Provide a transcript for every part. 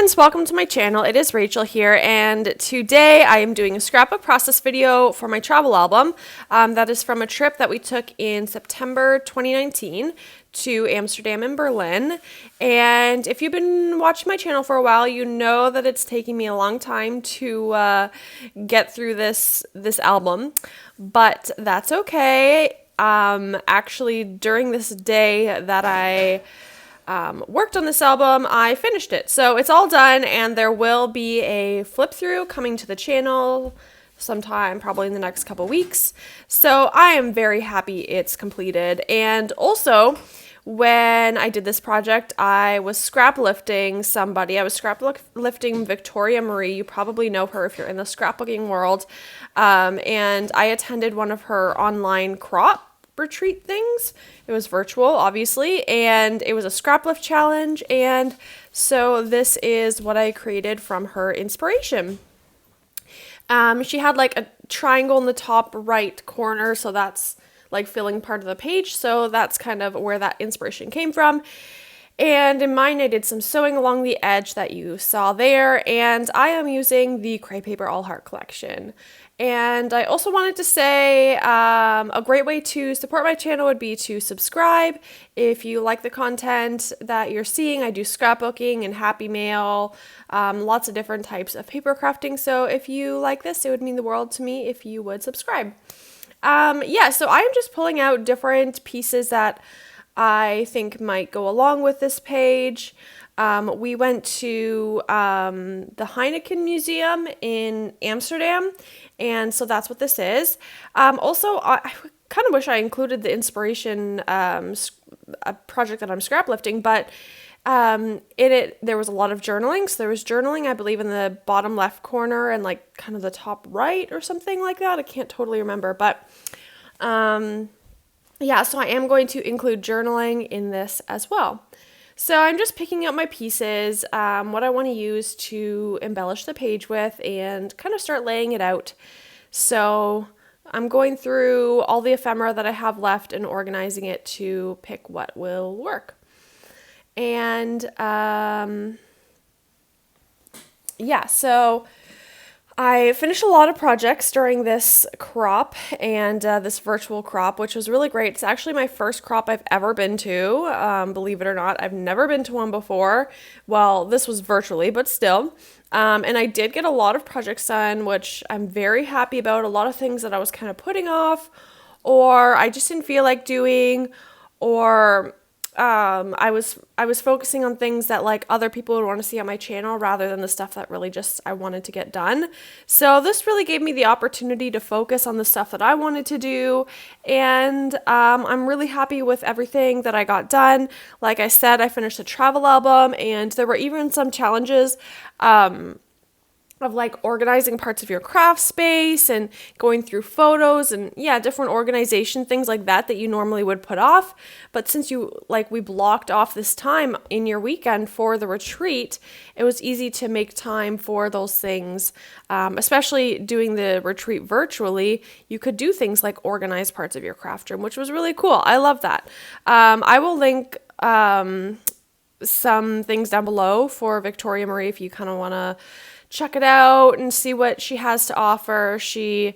friends, welcome to my channel. It is Rachel here, and today I am doing a scrapbook process video for my travel album. That is from a trip that we took in September 2019 to Amsterdam and Berlin. And if you've been watching my channel for a while, you know that it's taking me a long time to get through this album, but that's okay. Actually, during this day that I worked on this album, I finished it. So it's all done, and there will be a flip through coming to the channel sometime probably in the next couple weeks. So I am very happy it's completed. And also, when I did this project, I was scraplifting somebody. I was scraplifting Victoria Marie. You probably know her if you're in the scrapbooking world. And I attended one of her online crop retreat things. It was virtual, obviously, and it was a scraplift challenge, and so this is what I created from her inspiration. She had like a triangle in the top right corner, so that's like filling part of the page, so that's kind of where that inspiration came from. And in mine, I did some sewing along the edge that you saw there, and I am using the Crepe Paper All Heart collection. And I also wanted to say a great way to support my channel would be to subscribe. If you like the content that you're seeing, I do scrapbooking and happy mail, lots of different types of paper crafting. So if you like this, it would mean the world to me if you would subscribe. So I am just pulling out different pieces that I think might go along with this page. We went to the Heineken Museum in Amsterdam, and so that's what this is. Also, I kind of wish I included the inspiration a project that I'm scraplifting, but in it there was a lot of journaling. So there was journaling, I believe, in the bottom left corner and like kind of the top right or something like that. I can't totally remember, but so I am going to include journaling in this as well. So I'm just picking out my pieces, what I want to use to embellish the page with, and kind of start laying it out. So I'm going through all the ephemera that I have left and organizing it to pick what will work. And so I finished a lot of projects during this crop and this virtual crop, which was really great. It's actually my first crop I've ever been to, believe it or not. I've never been to one before. Well, this was virtually, but still. And I did get a lot of projects done, which I'm very happy about. A lot of things that I was kind of putting off, or I just didn't feel like doing, or I was focusing on things that like other people would want to see on my channel rather than the stuff that really just I wanted to get done. So this really gave me the opportunity to focus on the stuff that I wanted to do, and I'm really happy with everything that I got done. Like I said, I finished a travel album, and there were even some challenges of like organizing parts of your craft space and going through photos and different organization things like that you normally would put off. But since we blocked off this time in your weekend for the retreat, it was easy to make time for those things. Especially doing the retreat virtually, you could do things like organize parts of your craft room, which was really cool. I love that. I will link some things down below for Victoria Marie if you kind of want to check it out and see what she has to offer. She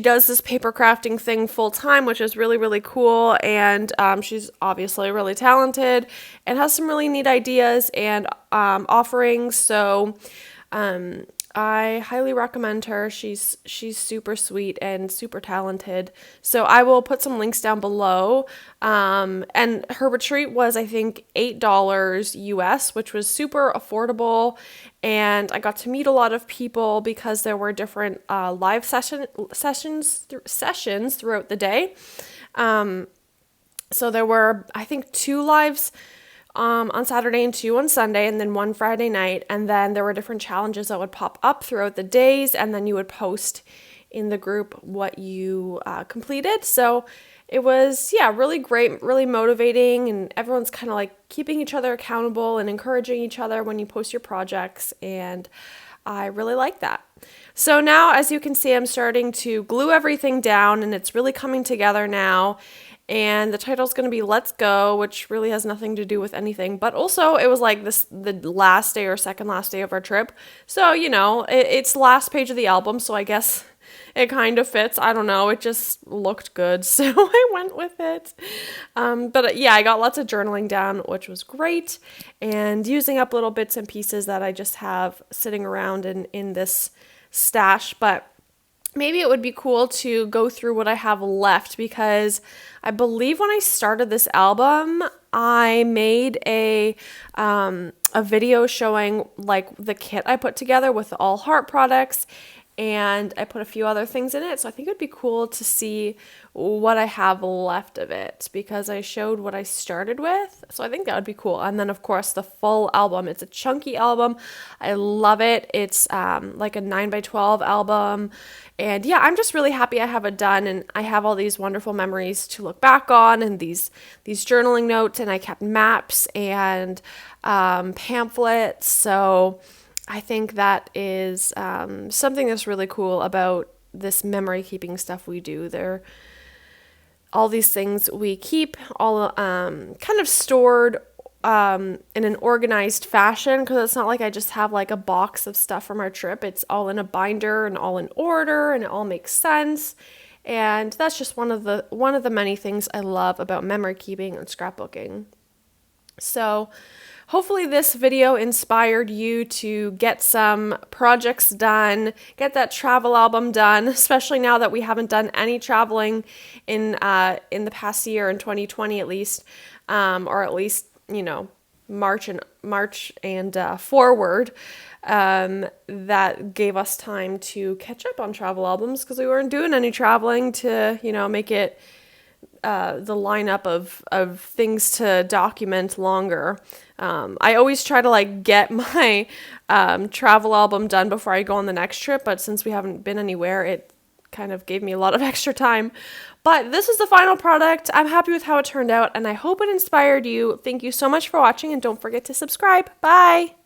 does this paper crafting thing full time, which is really, really cool. And she's obviously really talented and has some really neat ideas and offerings. So I highly recommend her. She's super sweet and super talented. So I will put some links down below. And her retreat was, I think, $8 US, which was super affordable. And I got to meet a lot of people because there were different live sessions throughout the day. So there were, I think, 2 lives on Saturday and 2 on Sunday, and then 1 Friday night. And then there were different challenges that would pop up throughout the days, and then you would post in the group what you completed. So it was, really great, really motivating, and everyone's kind of like keeping each other accountable and encouraging each other when you post your projects, and I really like that. So now, as you can see, I'm starting to glue everything down, and it's really coming together now. and the title's going to be Let's Go, which really has nothing to do with anything, but also it was like the last day or second last day of our trip. So, it's last page of the album, so I guess it kind of fits. I don't know. It just looked good, so I went with it. But yeah, I got lots of journaling down, which was great, and using up little bits and pieces that I just have sitting around in this stash. But maybe it would be cool to go through what I have left, because I believe when I started this album, I made a video showing like the kit I put together with the All Heart products, and I put a few other things in it. So I think it'd be cool to see what I have left of it, because I showed what I started with. So I think that would be cool. And then of course the full album. It's a chunky album. I love it. It's like a 9x12 album. And yeah, I'm just really happy I have it done, and I have all these wonderful memories to look back on, and these journaling notes, and I kept maps and pamphlets. So I think that is something that's really cool about this memory keeping stuff we do. There, all these things we keep all kind of stored in an organized fashion, because it's not like I just have like a box of stuff from our trip. It's all in a binder and all in order, and it all makes sense. And that's just one of the many things I love about memory keeping and scrapbooking. So hopefully this video inspired you to get some projects done, get that travel album done, especially now that we haven't done any traveling in the past year, in 2020 at least, or at least, March and forward. That gave us time to catch up on travel albums, because we weren't doing any traveling to, make it the lineup of things to document longer. I always try to get my travel album done before I go on the next trip, but since we haven't been anywhere, it kind of gave me a lot of extra time. But this is the final product. I'm happy with how it turned out, and I hope it inspired you. Thank you so much for watching, and don't forget to subscribe. Bye!